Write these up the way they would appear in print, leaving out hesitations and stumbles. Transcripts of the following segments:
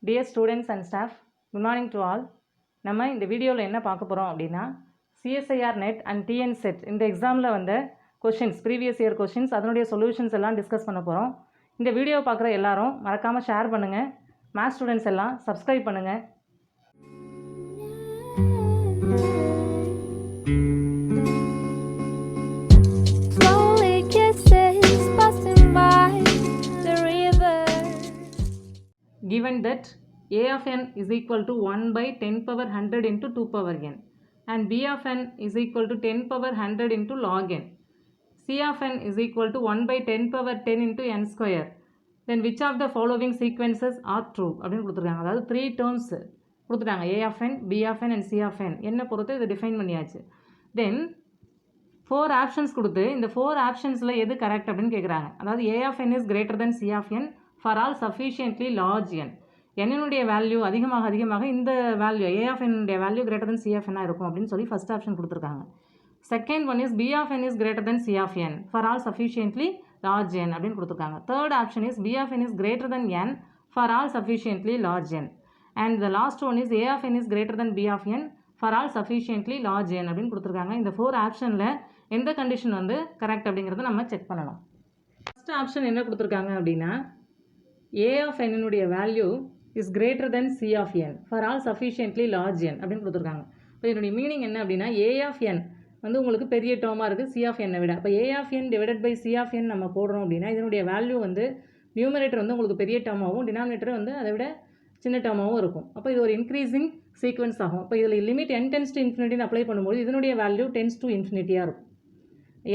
Dear students and staff, good morning to all. நம்ம இந்த வீடியோவில் என்ன பார்க்க போகிறோம் அப்படின்னா CSIR NET and TN set இந்த எக்ஸாமில் வந்த கொஷின்ஸ் ப்ரீவியஸ் இயர் கொஷின்ஸ் அதனுடைய சொல்யூஷன்ஸ் எல்லாம் டிஸ்கஸ் பண்ண போகிறோம். இந்த வீடியோ பார்க்குற எல்லாரும் மறக்காமல் ஷேர் பண்ணுங்கள். மேத்ஸ் ஸ்டூடெண்ட்ஸ் எல்லாம் சப்ஸ்கிரைப் பண்ணுங்கள். Given that a of n is equal to 1 by 10 power 100 into 2 power n and b of n is equal to 10 power 100 into log n, c of n is equal to 1 by 10 power 10 into n square, then which of the following sequences are true அப்படின்னு கொடுத்துருக்காங்க. அதாவது 3 terms கொடுத்துட்டாங்க, a of n, b of n and c of n. என்ன பொறுத்து இதை define பண்ணியாச்சு. தென் 4 options கொடுத்து இந்த 4 ஆப்ஷன்ஸில் எது கரெக்ட் அப்படின்னு கேட்குறாங்க. அதாவது a of n is greater than c of n for all sufficiently large n. என்னுடைய வேல்யூ அதிகமாக இந்த வேல்யூ a of n உடைய value greater than c of n இருக்கும் அப்படின்னு சொல்லி ஃபர்ஸ்ட் ஆப்ஷன் கொடுத்துருக்காங்க. Second one is b of n is greater than c of n for all sufficiently large n அப்படின்னு கொடுத்துருக்காங்க. Third option is b of n is greater than n for all sufficiently large n. and the last one is a of n is greater than b of n for all sufficiently large n அப்படின்னு கொடுத்துருக்காங்க. இந்த 4 ஆப்ஷனில் எந்த condition வந்து correct அப்படிங்கிறத நம்ம check பண்ணணும். First option என்ன கொடுத்துருக்காங்க அப்படின்னா a of n உடைய value is greater than c of n for all sufficiently large n அப்படின்னு கொடுத்துருக்காங்க. இப்போ இதனுடைய மீனிங் என்ன அப்படின்னா a of n வந்து உங்களுக்கு பெரிய டேர்மாக இருக்குது c of n விட. அப்போ a of n divided by c of n நம்ம போடுறோம் அப்படின்னா இதனுடைய வேல்யூ வந்து நியூமரேட்டர் வந்து உங்களுக்கு பெரிய டேர்மாகவும் டினாமினேட்டர் வந்து அதை விட சின்ன டேர்மாகவும் இருக்கும். அப்போ இது ஒரு இன்க்ரீசிங் சீக்வன்ஸ் ஆகும். இப்போ இதில் லிமிட் n டென்ஸ் டு இன்ஃபினிட்டின்னு அப்ளை பண்ணும்போது இதனுடைய வேல்யூ டென்ஸ் டு இன்ஃபினிட்டியாக இருக்கும்.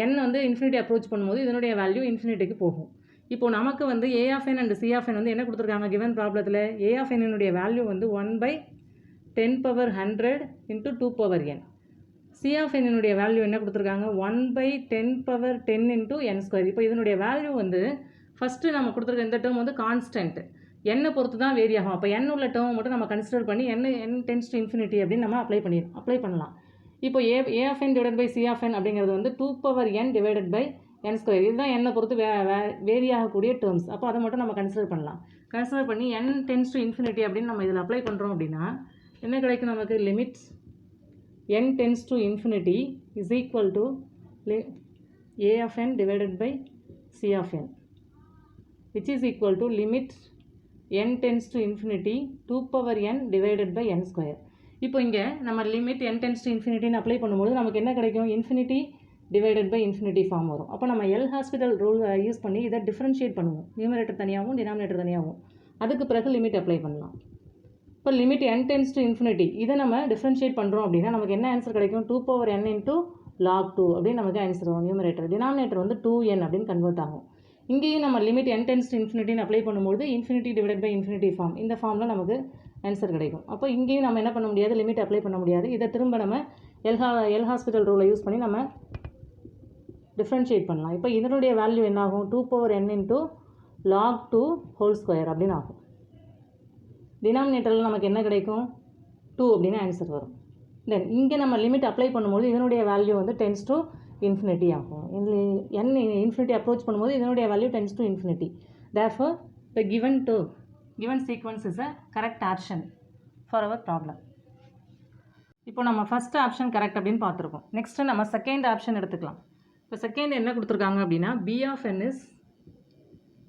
n வந்து இன்ஃபினிட்டி அப்ரோச் பண்ணும்போது இதனுடைய வேல்யூ இன்ஃபினிட்டிக்கு போகும். இப்போ நமக்கு வந்து a of n and c of n வந்து என்ன கொடுத்துருக்காங்க கிவன் ப்ராப்ளத்தில் a of n உடைய வேல்யூ வந்து 1 by 10 power 100 into 2 power n. c of n உடைய வேல்யூ என்ன கொடுத்துருக்காங்க 1 by 10 power 10 into n square. இப்போ இதனுடைய வேல்யூ வந்து ஃபஸ்ட்டு நம்ம கொடுத்துருக்க இந்த டேர்ம் வந்து கான்ஸ்டன்ட் என்னை பொறுத்து தான் வேரி ஆகும். அப்போ n உள்ள டேர்ம் மட்டும் நம்ம கன்சிடர் பண்ணி n டென்ஸ் டு இன்ஃபினிட்டி அப்படின்னு நம்ம அப்ளை பண்ணலாம். இப்போ a of n divided by c of n அப்படிங்கிறது வந்து 2 power n divided by n square. இதுதான் என்னை பொறுத்து வேரி ஆகக்கூடிய டேர்ம்ஸ். அப்போ அதை மட்டும் நம்ம கன்சிடர் பண்ணலாம். கன்சிடர் பண்ணி n டென்ஸ் டு இன்ஃபினிட்டி அப்படின்னு நம்ம இதில் அப்ளை பண்ணுறோம் அப்படின்னா என்ன கிடைக்கும் நமக்கு limit n tends to infinity is equal to a of n divided by c of n which is equal to limit n tends to infinity 2 power n divided by n square. இப்போ இங்கே நம்ம limit n tends to infinity apply பண்ணும்போது நமக்கு என்ன கிடைக்கும் infinity divided by infinity form வரும். அப்போ நம்ம எல் ஹாஸ்பிட்டல் ரூல் யூஸ் பண்ணி இதை டிஃப்ரென்ஷியேட் பண்ணுவோம். நியூமரேட்டர் தனியாகவும் டினாமினேட்டர் தனியாகவும். அதுக்கு பிறகு லிமிட் அப்ளை பண்ணலாம். இப்போ limit n tends to infinity இதை நம்ம டிஃப்ரென்ஷியேட் பண்ணுறோம் அப்படின்னா நமக்கு என்ன ஆன்சர் கிடைக்கும் 2 power n into log 2 அப்படின்னு நமக்கு ஆன்சர் வரும். நியூமரேட்டர் டினாமினேட்டர் வந்து 2n அப்படின்னு கன்வெர்ட் ஆகும். இங்கேயும் நம்ம லிமிட் n டென்ஸ் டு இன்ஃபினிட்டின்னு அப்ளை பண்ணும்போது infinity divided by infinity form இந்த ஃபார்மில் நமக்கு ஆன்சர் கிடைக்கும். அப்போ இங்கேயும் நம்ம என்ன பண்ண முடியாது லிமிட் அப்ளை பண்ண முடியாது. இதை திரும்ப நம்ம எல் ஹாஸ்பிட்டல் ரூலை யூஸ் பண்ணி நம்ம டிஃப்ரென்ஷியேட் பண்ணலாம். இப்போ இதனுடைய வேல்யூ என்ன ஆகும் 2 power n into log 2 whole square அப்படின்னு ஆகும். டினாமினேட்டரில் நமக்கு என்ன கிடைக்கும் 2 அப்படின்னு ஆன்சர் வரும். தென் இங்கே நம்ம லிமிட் அப்ளை பண்ணும்போது இதனுடைய வேல்யூ வந்து டென்ஸ் டு இன்ஃபினிட்டி ஆகும். n இன்ஃபினிட்டி அப்ரோச் பண்ணும்போது இதனுடைய value tense to infinity. therefore the given sequence is a correct option for our problem. இப்போ நம்ம ஃபஸ்ட் ஆப்ஷன் கரெக்ட் அப்படின்னு பார்த்துருக்கோம். நெக்ஸ்ட்டு நம்ம செகண்ட் ஆப்ஷன் எடுத்துக்கலாம். இப்போ செகண்ட் என்ன கொடுத்துருக்காங்க அப்படின்னா b of n is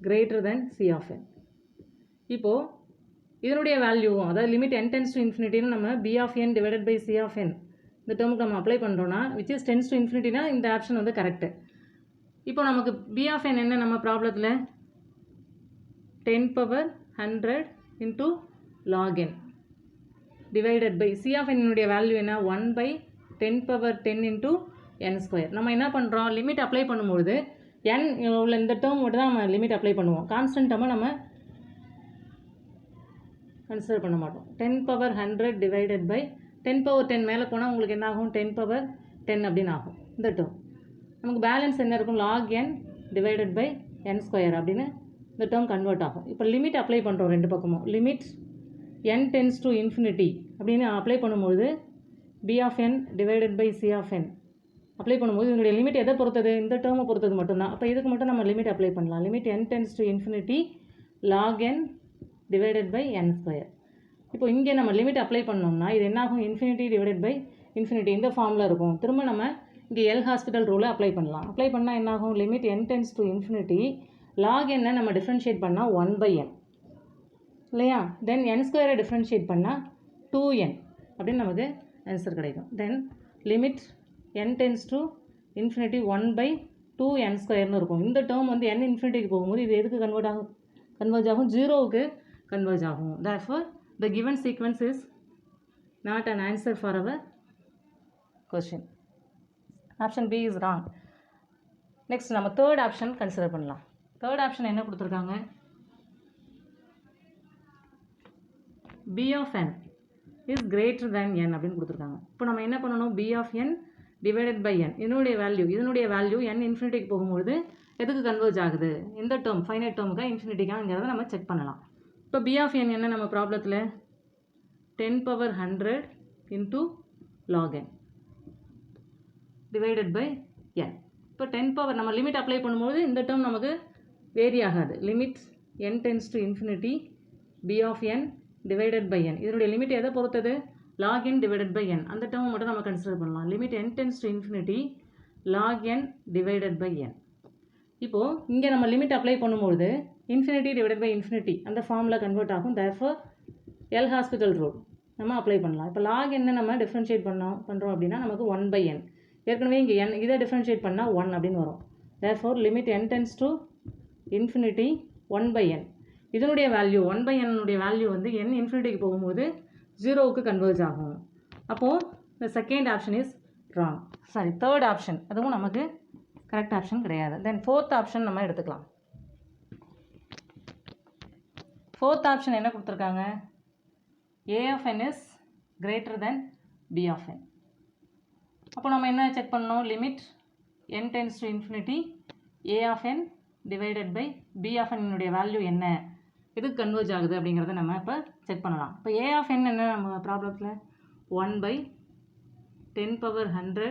greater than c of n. இப்போது இதனுடைய வேல்யூவும் அதாவது லிமிட் n டென்ஸ் டு இன்ஃபினிட்டின்னு நம்ம b of n divided by c of n இந்த டேர்முக்கு நம்ம அப்ளை பண்ணுறோன்னா விச் இஸ் டென்ஸ் டு இன்ஃபினிட்டினா இந்த ஆப்ஷன் வந்து கரெக்டு. இப்போ நமக்கு b of n என்ன நம்ம ப்ராப்ளத்தில் 10 power 100 into log n divided by c of n உடைய வேல்யூ என்ன 1 by 10 power 10 into n square. நம்ம என்ன பண்ணுறோம் லிமிட் அப்ளை பண்ணும்போது n உள்ள இந்த டேர்ம் மட்டும் தான் நம்ம லிமிட் அப்ளை பண்ணுவோம். கான்ஸ்டன்ட் டேர்மை நம்ம கன்சிடர் பண்ண மாட்டோம். 10 power 100 divided by 10 power 10 மேலே போனால் உங்களுக்கு என்ன ஆகும் 10 power 10 அப்படின்னு ஆகும் இந்த டேர்ம். நமக்கு பேலன்ஸ் என்ன இருக்கும் log n divided by n square அப்படின்னு இந்த டேர்ம் கன்வெர்ட் ஆகும். இப்போ லிமிட் அப்ளை பண்ணுறோம் ரெண்டு பக்கமும். Limit n tends to infinity அப்படின்னு அப்ளை பண்ணும்போது b of n divided by c of n apply பண்ணும்போது இதனுடைய லிமிட் எதை பொறுத்தது இந்த டேர்மை பொறுத்தது மட்டும்தான். அப்போ இதுக்கு மட்டும் நம்ம லிமிட் அப்ளை பண்ணலாம். Limit n tends to infinity log n divided by n square. இப்போ இங்கே நம்ம லிமிட் அப்ளை பண்ணோம்னா இது என்ன ஆகும்? இன்ஃபினிட்டி டிவைடட் பை இன்ஃபினிட்டி இந்த ஃபார்மில் இருக்கும். திரும்ப நம்ம இங்கே எல் ஹாஸ்பிட்டல் ரூலை அப்ளை பண்ணலாம். அப்ளை பண்ணால் என்ன ஆகும்? Limit n tends to infinity log என்ன நம்ம டிஃப்ரென்ஷியேட் பண்ணால் 1/n இல்லையா? தென் n ஸ்கொயரை டிஃப்ரென்ஷியேட் பண்ணால் 2n அப்படின்னு நமக்கு ஆன்சர் கிடைக்கும். தென் limit n tends to infinity 1/2n ஸ்கொயர்னு இருக்கும். இந்த டேர்ம் வந்து n இன்ஃபினிட்டிக்கு போகும்போது இது எதுக்கு கன்வர்ஜ் ஆகும்? ஜீரோவுக்கு கன்வர்ஜ் ஆகும். Therefore the given sequence is not an answer for our question. Option B is wrong. Next நம்ம third option consider பண்ணலாம். third option என்ன கொடுத்துருக்காங்க? b of n is greater than n அப்படின்னு கொடுத்துருக்காங்க. இப்போ நம்ம என்ன பண்ணணும்? b of n divided by n இதனுடைய வேல்யூ n இன்ஃபினிட்டிக்கு போகும்போது எதுக்கு கன்வர்ஜ் ஆகுது? இந்த டேர்ம் ஃபைனைட் டேர்முக்கா இன்ஃபினிட்டிக்காங்கிறத நம்ம செக் பண்ணலாம். இப்போ b of n என்ன நம்ம ப்ராப்ளத்தில் 10^100 into log n divided by n. இப்போ 10 பவர் நம்ம லிமிட் அப்ளை பண்ணும்போது இந்த டேர்ம் நமக்கு வேரி ஆகாது. Limit n tends to infinity b of n divided by n இதனுடைய லிமிட் எதை பொறுத்தது? log n divided by n அந்த டேர்ம் மட்டும் நம்ம கன்சிடர் பண்ணலாம். Limit n tends to infinity log n divided by n. இப்போது இங்கே நம்ம லிமிட் அப்ளை பண்ணும்போது இன்ஃபினிட்டி டிவைடட் பை இன்ஃபினிட்டி அந்த ஃபார்மில் கன்வெர்ட் ஆகும். தேர்ஃபோர் எல் ஹாஸ்பிட்டல் ரூல் நம்ம அப்ளை பண்ணலாம். இப்போ லாக் என்ன நம்ம டிஃப்ரென்ஷியேட் பண்ணுறோம் அப்படின்னா நமக்கு 1/n. ஏற்கனவே இங்கே n இதை டிஃப்ரென்ஷியேட் பண்ணால் 1 அப்படின்னு வரும். Therefore limit n tends to infinity 1/n இதனுடைய வேல்யூ 1/n வேல்யூ வந்து n இன்ஃபினிட்டிக்கு போகும்போது ஜீரோவுக்கு கன்வர்ஜ் ஆகும். அப்போது இந்த second option is wrong. Sorry, third option அதுவும் நமக்கு கரெக்ட் ஆப்ஷன் கிடையாது. தென் ஃபோர்த் ஆப்ஷன் நம்ம எடுத்துக்கலாம். ஃபோர்த் ஆப்ஷன் என்ன கொடுத்துருக்காங்க? a of n is greater than b of n. அப்போ நம்ம என்ன செக் பண்ணணும்? Limit n tends to infinity a of n divided by b of n உடைய வேல்யூ என்ன, எதுக்கு கன்வர்ஜ் ஆகுது அப்படிங்கிறத நம்ம இப்போ செக் பண்ணலாம். இப்போ a of n என்ன நம்ம ப்ராப்ளத்தில் 1/10^100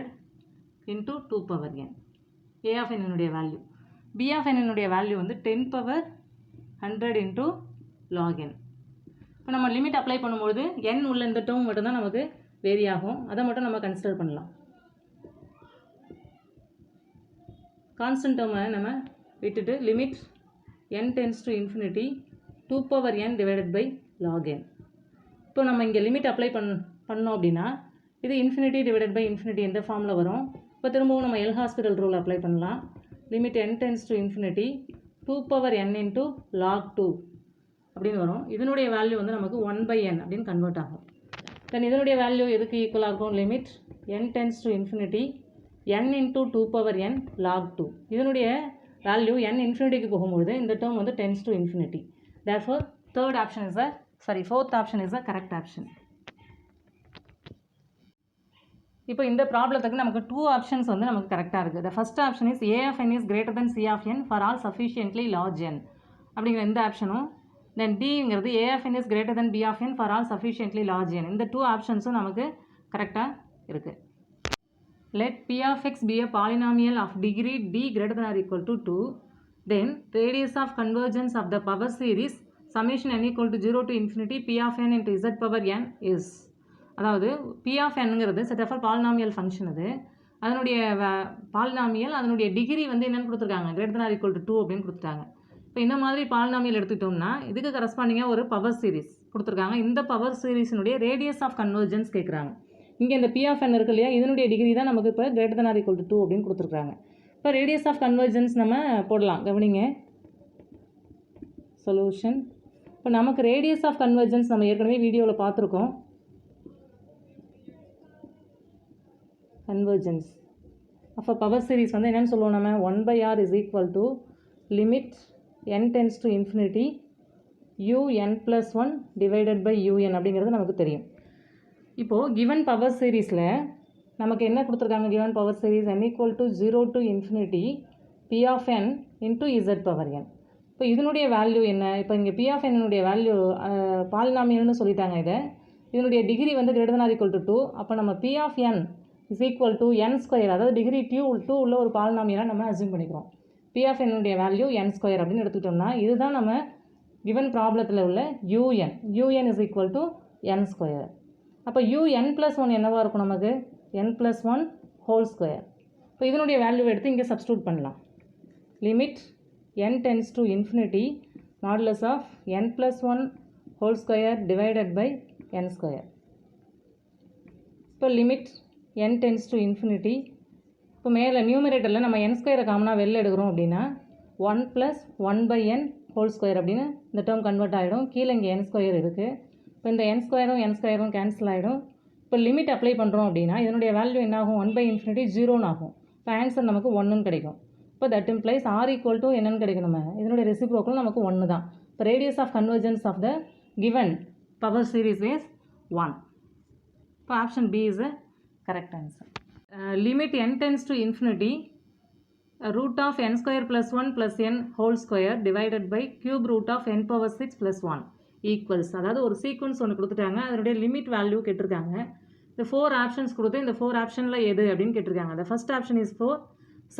into 2/n a of n உடைய வேல்யூ. b of n உடைய வேல்யூ வந்து 10^100 into log n. இப்போ நம்ம லிமிட் அப்ளை பண்ணும்போது n உள்ள இந்த டேர்ம் மட்டும்தான் நமக்கு வேரி ஆகும். அதை மட்டும் நம்ம கன்சிடர் பண்ணலாம். கான்ஸ்டன்ட் டேர்மை நம்ம விட்டுட்டு limit n tends to infinity 2/n divided by log n. இப்போ நம்ம இங்கே லிமிட் அப்ளை பண்ணோம் அப்படின்னா இது இன்ஃபினிட்டி டிவைடட் பை இன்ஃபினிட்டி எந்த ஃபார்மில் வரும்? இப்போ திரும்பவும் நம்ம எல் ஹாஸ்பிட்டல் ரூல் அப்ளை பண்ணலாம். Limit n tends to infinity 2/n into log 2 அப்படின்னு வரும். இதனுடைய வேல்யூ வந்து நமக்கு 1/n அப்படின்னு கன்வெர்ட் ஆகும். தென் இதனுடைய வேல்யூ எதுக்கு ஈக்குவலாக இருக்கும்? Limit n tends to infinity n into 2/n log 2 இதனுடைய வேல்யூ n இன்ஃபினிட்டிக்கு போகும்போது இந்த டேர்ம் வந்து tense to infinity. Therefore fourth option is a correct option. இப்போ இந்த ப்ராப்ளத்துக்கு நமக்கு 2 ஆப்ஷன்ஸ் வந்து நமக்கு கரெக்டாக இருக்குது. The first option is a of n is greater than c of n for all sufficiently large n அப்படிங்கிற இந்த ஆப்ஷனும், தென் டிங்கிறது a of n is greater than b of n for all sufficiently large n இந்த 2 ஆப்ஷன்ஸும் நமக்கு கரெக்டாக இருக்குது. Let p of x be a polynomial of degree d greater than or equal to 2, then radius of convergence of the power series summation n equal to 0 to infinity p of n into z power n is. அதாவது p of nங்கிறது set of polynomial function. அதனுடைய polynomial அதனுடைய degree வந்து என்னென்னு கொடுத்துருக்காங்க? greater than or equal to 2 அப்படின்னு கொடுத்துட்டாங்க. இப்போ இந்த மாதிரி பாலினாமியல் எடுத்துக்கிட்டோம்னா இதுக்கு கரஸ்பாண்டிங்காக ஒரு பவர் சீரிஸ் கொடுத்துருக்காங்க. இந்த பவர் சீரிஸினுடைய ரேடியஸ் ஆஃப் கன்வர்ஜன்ஸ் கேட்குறாங்க. இங்கே இந்த p of n இருக்கு இல்லையா, இதனுடைய டிகிரி தான் நமக்கு இப்போ greater than or equal to 2 அப்படின்னு கொடுத்துருக்காங்க. இப்போ ரேடியஸ் ஆஃப் கன்வர்ஜன்ஸ் நம்ம போடலாம். கவனிங்க சொல்யூஷன். இப்போ நமக்கு ரேடியஸ் ஆஃப் கன்வர்ஜன்ஸ் நம்ம ஏற்கனவே வீடியோவில் பார்த்துருக்கோம். Convergence of a power series வந்து என்னென்னு சொல்லுவோம்? நம்ம 1/r is equal to limit n tends to infinity un plus 1 divided by un அப்படிங்கிறது நமக்கு தெரியும். இப்போது கிவன் பவர் சீரீஸில் நமக்கு என்ன கொடுத்துருக்காங்க? Given power series n equal to 0 to infinity p of n into z power n. இப்போ இதனுடைய வேல்யூ என்ன? இப்போ இங்கே p of n உடைய வேல்யூ பாலினாமியல்னு சொல்லிட்டாங்க. இதனுடைய டிகிரி வந்து greater than or equal to 2. அப்போ நம்ம p of n is equal to n square, அதாவது டிகிரி 2 உள்ள ஒரு பாலினாமியலாக நம்ம அசியூம் பண்ணிக்கிறோம். p of n உடைய வேல்யூ n ஸ்கொயர் அப்படின்னு எடுத்துக்கிட்டோம்னா இதுதான் நம்ம given ப்ராப்ளத்தில் உள்ள un is equal to n square. அப்போ un plus 1 என்னவா இருக்கும் நமக்கு n plus 1 whole square. இப்போ இதனுடைய வேல்யூ எடுத்து இங்கே சப்ஸ்டியூட் பண்ணலாம். Limit n tends to infinity modulus of n plus 1 whole square divided by n square. இப்போ limit n tends to infinity. இப்போ மேலே நியூமரேட்டரில் நம்ம n ஸ்கொயரை காமனாக வெளில எடுக்கிறோம் அப்படின்னா 1 plus 1 by n whole square அப்படின்னு இந்த டேர்ம் கன்வெர்ட் ஆகிடும். கீழே இங்கே n ஸ்கொயர் இருக்குது. இப்போ இந்த n ஸ்கொயரும் கேன்சல் ஆகிடும். இப்போ லிமிட் அப்ளை பண்ணுறோம் அப்படின்னா இதனுடைய வேல்யூ என்ன ஆகும் 1 by infinity 0ன்னு ஆகும். இப்போ ஆன்சர் நமக்கு 1ன்னு கிடைக்கும். இப்போ that implies R equal to என்னன்னு கிடைக்கும் நம்ம இதனுடைய ரெசிப்ரோக்கல் நமக்கு 1 தான். இப்போ radius of convergence of the given power series is 1. இப்போ option B is a correct answer. Limit n tends to infinity root of n square plus 1 plus n whole square divided by cube root of n power 6 plus 1 equals. அதாவது ஒரு sequence ஒன்று கொடுத்துட்டாங்க, அதனுடைய limit value கேட்டிருக்காங்க. இந்த 4 options கொடுத்து இந்த 4 ஆப்ஷனில் எது அப்படின்னு கேட்டிருக்காங்க. the first option is 4,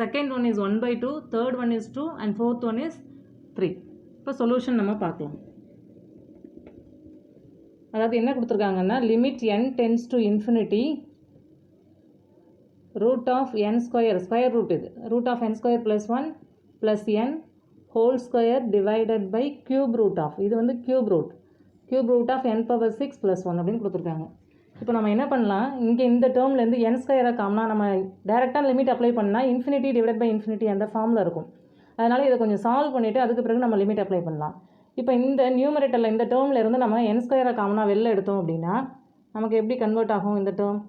second one is 1 by 2, third one is 2 and fourth one is 3. இப்போ சொல்யூஷன் நம்ம பார்க்கலாம். அதாவது என்ன கொடுத்துருக்காங்கன்னா limit n tends to infinity root of n square, square root இது root of n square plus 1 plus n whole square divided by cube root of இது வந்து cube root of n power 6 plus 1 அப்படின்னு கொடுத்துருக்காங்க. இப்போ நம்ம என்ன பண்ணலாம், இங்கே இந்த டேர்ம்லேருந்து n ஸ்கொயரை காமனா நம்ம டேரெக்டாக லிமிட் அப்ளை பண்ணால் இன்ஃபினிட்டி டிவைட் பை இன்ஃபினிட்டி அந்த ஃபார்மில் இருக்கும். அதனால் இதை கொஞ்சம் சால்வ் பண்ணிவிட்டு அதுக்கு பிறகு நம்ம லிமிட் அப்ளை பண்ணலாம். இப்போ இந்த நியூமரேட்டரில் இந்த டேர்மில் இருந்து நம்ம n ஸ்கொயரை காமனா வெளில எடுத்தோம் அப்படின்னா நமக்கு எப்படி கன்வெர்ட் ஆகும் இந்த டேர்ம்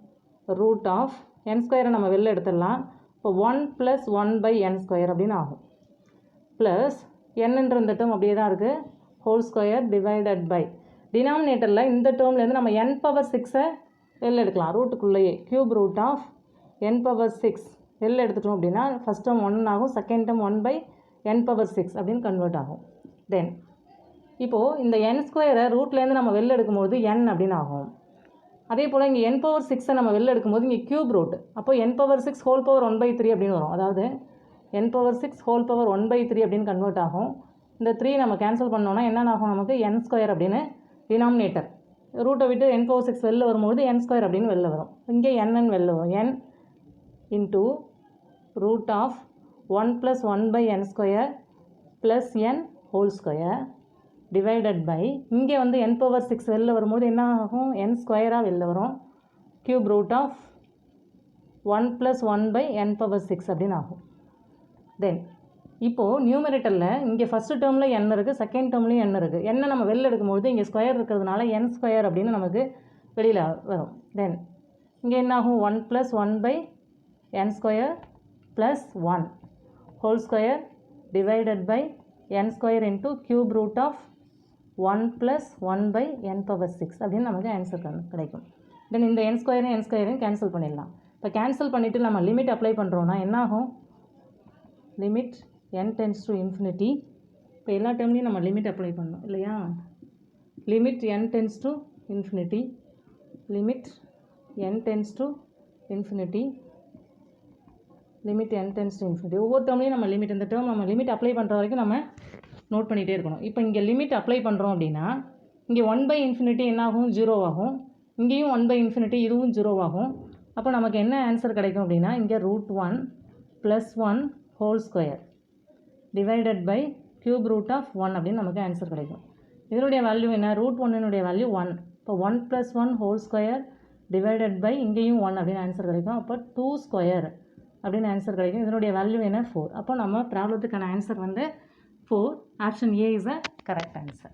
ரூட் ஆஃப் n ஸ்கொயரை நம்ம வெளில எடுத்துடலாம். இப்போ 1 + 1 by n ஸ்கொயர் அப்படின்னு ஆகும். ப்ளஸ் என்னன்ற இந்த டேர்ம் அப்படியே தான் இருக்குது ஹோல் ஸ்கொயர் டிவைடட் பை டினாமினேட்டரில் இந்த டேர்ம்லேருந்து நம்ம n பவர் 6ஐ வெளில எடுக்கலாம் ரூட்டுக்குள்ளேயே cube root of n power 6 வெளில எடுத்துட்டோம் அப்படின்னா ஃபஸ்ட் டேர்ம் 1 ஆகும், second term 1 by n power 6 அப்படின்னு கன்வெர்ட் ஆகும். தென் இப்போது இந்த n ஸ்கொயரை ரூட்லேருந்து நம்ம வெளில எடுக்கும்போது n அப்படின்னு ஆகும். அதே போல் இங்கே n பவர் 6ஐ நம்ம வெளில எடுக்கும்போது இங்கே க்யூப் ரூட், அப்போ n power 6 whole power 1 by 3 அப்படின்னு வரும். அதாவது n power 6 whole power 1 by 3 அப்படின்னு கன்வெர்ட் ஆகும். இந்த 3 நம்ம கேன்சல் பண்ணோன்னா என்ன ஆகும் நமக்கு n ஸ்கொயர் அப்படின்னு டினாமினேட்டர் ரூட்டை விட்டு n பவர் 6 வெளில வரும்போது n ஸ்கொயர் அப்படின்னு வெளில வரும். இங்கே n வெளில வரும். n into root of 1 + 1 by n square plus n whole square divided by இங்கே வந்து n பவர் 6 வெளில வரும்போது என்ன ஆகும் n ஸ்கொயராக வெளில வரும் cube root of 1 + 1 by n power 6 அப்படின்னு ஆகும். தென் இப்போது நியூமரேட்டரில் இங்கே ஃபஸ்ட்டு டேர்மில் n இருக்குது, செகண்ட் டேர்ம்லேயும் n இருக்குது. n நம்ம வெளில எடுக்கும்போது இங்கே ஸ்கொயர் இருக்கிறதுனால n ஸ்கொயர் அப்படின்னு நமக்கு வெளியில் வரும். தென் இங்கே என்ன ஆகும் 1 + 1 by n square plus 1 whole square divided by n square into cube root of 1 + 1 by n power 6 அப்படின்னு நமக்கு ஆன்சர் கிடைக்கும். தென் இந்த n ஸ்கொயரையும் கேன்சல் பண்ணிடலாம். இப்போ கேன்சல் பண்ணிவிட்டு நம்ம லிமிட் அப்ளை பண்ணுறோன்னா என்ன ஆகும் limit n tends to infinity. இப்போ எல்லா டைம்லையும் நம்ம லிமிட் அப்ளை பண்ணோம் இல்லையா, limit n tends to infinity, limit n tends to infinity, limit n tends to infinity. ஒவ்வொரு டேர்ம்லையும் நம்ம லிமிட் இந்த டேர்ம் நம்ம லிமிட் அப்ளை பண்ணுற வரைக்கும் நம்ம நோட் பண்ணிகிட்டே இருக்கணும். இப்போ இங்கே லிமிட் அப்ளை பண்ணுறோம் அப்படின்னா இங்கே 1 by infinity என்ன ஆகும் 0 ஆகும், இங்கேயும் 1 by infinity இதுவும் 0 ஆகும். அப்போ நமக்கு என்ன ஆன்சர் கிடைக்கும் அப்படின்னா இங்கே √1 + 1 whole square divided by cube root of 1 அப்படின்னு நமக்கு ஆன்சர் கிடைக்கும். இதனுடைய வேல்யூ என்ன √1னுடைய வேல்யூ 1. இப்போ 1 + 1 ஹோல் ஸ்கொயர் டிவைடட் பை இங்கேயும் 1 அப்படின்னு ஆன்சர் கிடைக்கும். அப்போ 2 ஸ்கொயர் அப்படின்னு ஆன்சர் கிடைக்கும். இதனுடைய வேல்யூ என்ன 4. அப்போ நம்ம ப்ராப்ளத்துக்கான ஆன்சர் வந்து 4. Option A is a correct answer.